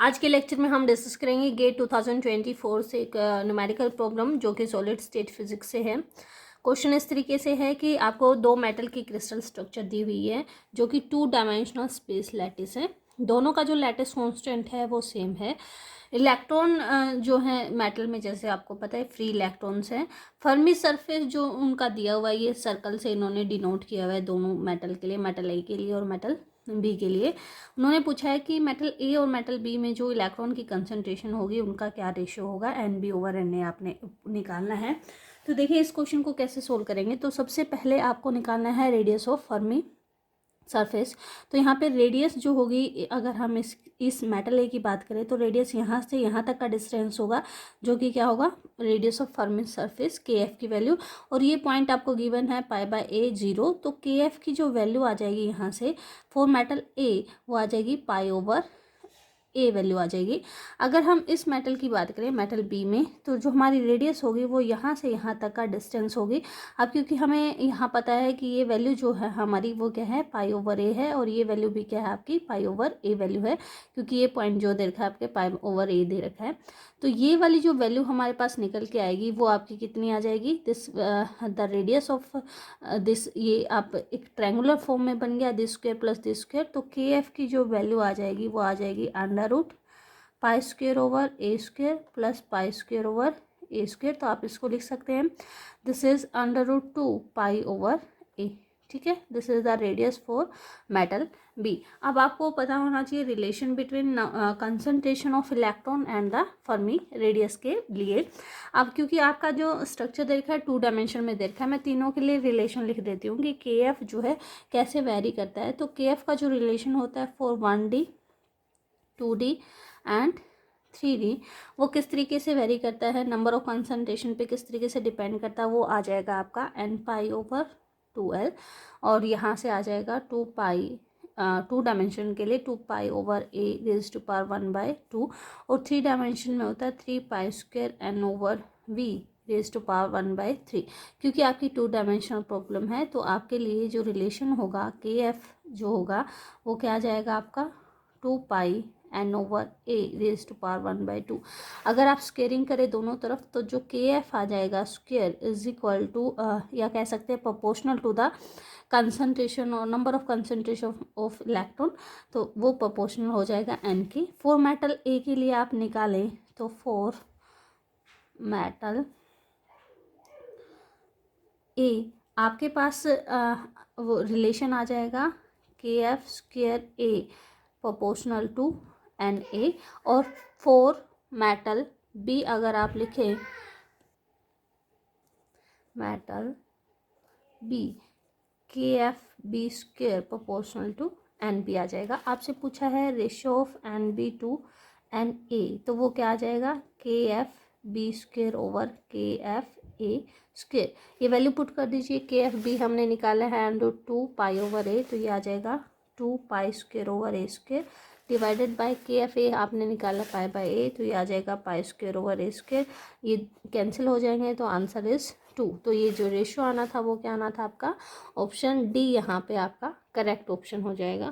आज के लेक्चर में हम डिस्कस करेंगे गेट 2024 से एक न्यूमेरिकल प्रॉब्लम जो कि सॉलिड स्टेट फिजिक्स से है। क्वेश्चन इस तरीके से है कि आपको दो मेटल की क्रिस्टल स्ट्रक्चर दी हुई है जो कि 2 डायमेंशनल स्पेस लैटिस है। दोनों का जो लैटिस कांस्टेंट है वो सेम है। इलेक्ट्रॉन जो है मेटल में, जैसे आपको पता है, फ्री इलेक्ट्रॉन्स हैं। फर्मी सरफेस जो उनका दिया हुआ है, ये सर्कल से इन्होंने डिनोट किया हुआ है दोनों मेटल के लिए, मेटल ए के लिए और मेटल बी के लिए। उन्होंने पूछा है कि मेटल ए और मेटल बी में जो इलेक्ट्रॉन की कंसंट्रेशन होगी उनका क्या रेशियो होगा, N B over N A आपने निकालना है। तो देखिए इस क्वेश्चन को कैसे सोल्व करेंगे। तो सबसे पहले आपको निकालना है रेडियस ऑफ फर्मी सरफेस। तो यहाँ पे रेडियस जो होगी, अगर हम इस मेटल ए की बात करें तो रेडियस यहाँ से यहाँ तक का डिस्टेंस होगा जो कि क्या होगा, रेडियस ऑफ फर्मी सरफेस के एफ की वैल्यू। और ये पॉइंट आपको गिवन है पाई बाय ए 0। तो के एफ की जो वैल्यू आ जाएगी यहाँ से फॉर मेटल ए, वो आ जाएगी पाई ओवर ए वैल्यू आ जाएगी। अगर हम इस मेटल की बात करें मेटल बी में, तो जो हमारी रेडियस होगी वो यहाँ से यहाँ तक का डिस्टेंस होगी। अब क्योंकि हमें यहाँ पता है कि ये वैल्यू जो है हमारी वो क्या है, पाई ओवर ए है, और ये वैल्यू भी क्या है आपकी, पाई ओवर ए वैल्यू है, क्योंकि ये पॉइंट जो दे रखा है आपके पाई ओवर ए दे रखा है। तो ये वाली जो वैल्यू हमारे पास निकल के आएगी वो आपकी कितनी आ जाएगी, this the radius of this, ये आप एक ट्रायंगुलर फॉर्म में बन गया, this square plus this square. तो के एफ की जो वैल्यू आ जाएगी वो आ जाएगी under root pi square over a square plus pi square over a square. तो आप इसको लिख सकते हैं, this is under root 2 pi over a. ठीक है, this is the radius for metal B. अब आपको पता होना चाहिए relation between concentration of electron and the Fermi radius के लिए। अब क्योंकि आपका जो स्ट्रक्चर दे रखा है 2 डायमेंशन में दे रखा है, मैं तीनों के लिए रिलेशन लिख देती हूँ कि के एफ जो है कैसे वेरी करता है। तो के एफ का जो रिलेशन होता है for 1D 2D and 3D, वो किस तरीके से वेरी करता है, नंबर ऑफ कंसंट्रेशन पे किस तरीके से डिपेंड करता है, वो आ जाएगा आपका n पाई ओवर 2L। और यहाँ से आ जाएगा 2 पाई 2 डायमेंशन के लिए 2 pi over a raise to power 1/2। और 3 डायमेंशन में होता है 3 pi square n over v raise to power 1/3। क्योंकि आपकी 2 डायमेंशनल प्रॉब्लम है तो आपके लिए जो रिलेशन होगा के एफ जो होगा वो क्या आ जाएगा आपका 2 pi n over a raise to power 1/2। अगर आप स्क्वेयरिंग करें दोनों तरफ तो जो के एफ आ जाएगा स्क्वेयर इज इक्वल टू, या कह सकते हैं प्रोपोर्शनल टू द कंसंट्रेशन और number of concentration of electron, तो वो प्रोपोर्शनल हो जाएगा n की। फॉर मेटल ए के लिए आप निकालें तो फॉर मेटल ए आपके पास वो रिलेशन आ जाएगा K F square A proportional to N A. और फॉर मेटल बी अगर आप लिखें metal B K F B square proportional to N B आ जाएगा। आपसे पूछा है ratio of N B to N A, तो वो क्या आ जाएगा, K F B square over K F A square. ये वैल्यू पुट कर दीजिए, के एफ बी हमने निकाला है अंडर 2 पाई ओवर ए, तो ये आ जाएगा 2 पाई square over A square divided by के एफ ए आपने निकाला पाई बाय ए, तो ये आ जाएगा पाई स्क्वेयर ओवर ए स्क्वेयर। ये कैंसिल हो जाएंगे तो आंसर इज 2। तो ये जो रेशियो आना था वो क्या आना था आपका, ऑप्शन डी यहाँ पे आपका करेक्ट ऑप्शन हो जाएगा।